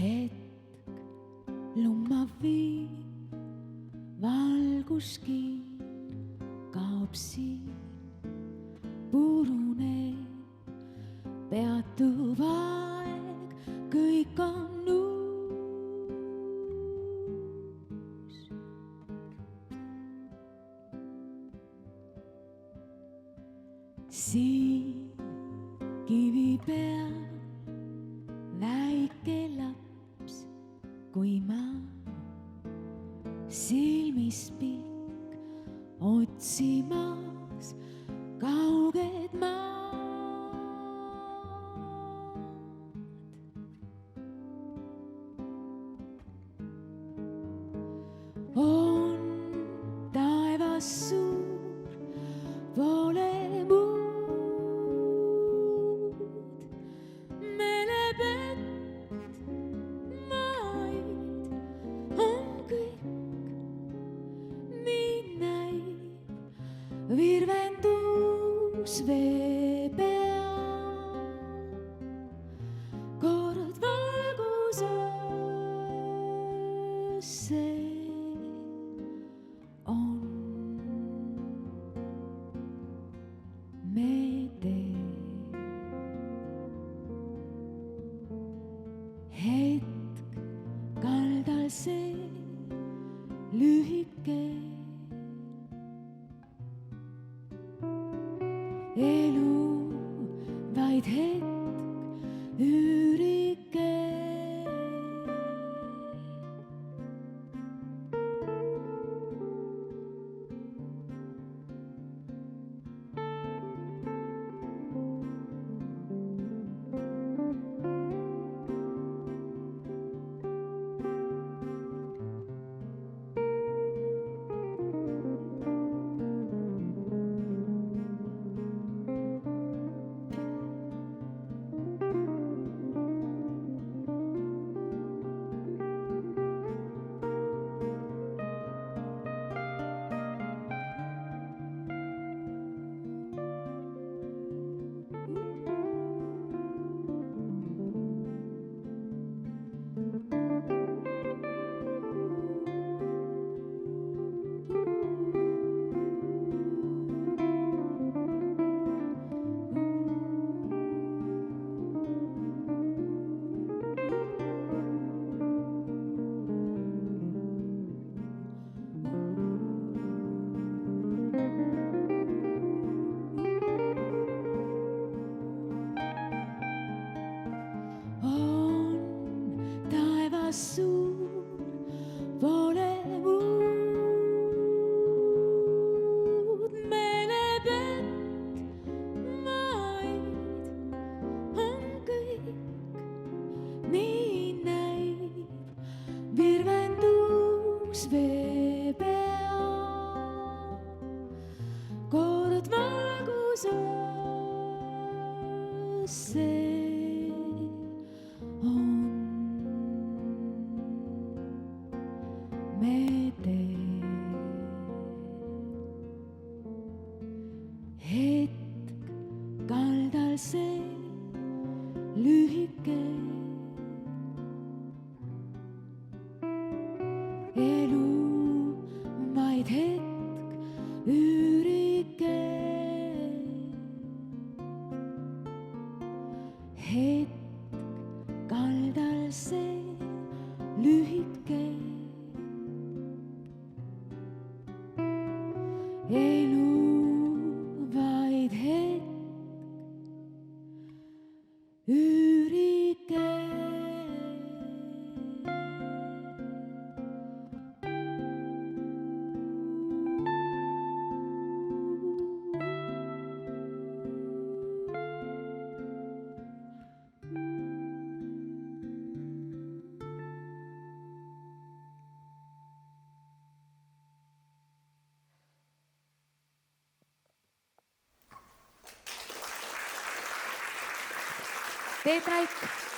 hetk lummav viib, valguskiir kaob siin, puruneb, peatub aeg, kõik on uus. siin kivi peal väike laps, kui ma silmis pikk otsimas kauged maad. on taevas suur, pole muud, meeleb, et maid on kõik, nii näib virvendus vee peal, kord valguses see on meede. hetk kaldal see lühike, elu vaid hetk üürike. suur, pole muud, meeleb, et maid on kõik, nii näib virvendus vee peal, kord valguses see on meede. Hetk kaldal see lühike, elu vaid hetk üürike. Hetk kaldal see lühike, elu vaid hetk üürike. Teet Raik.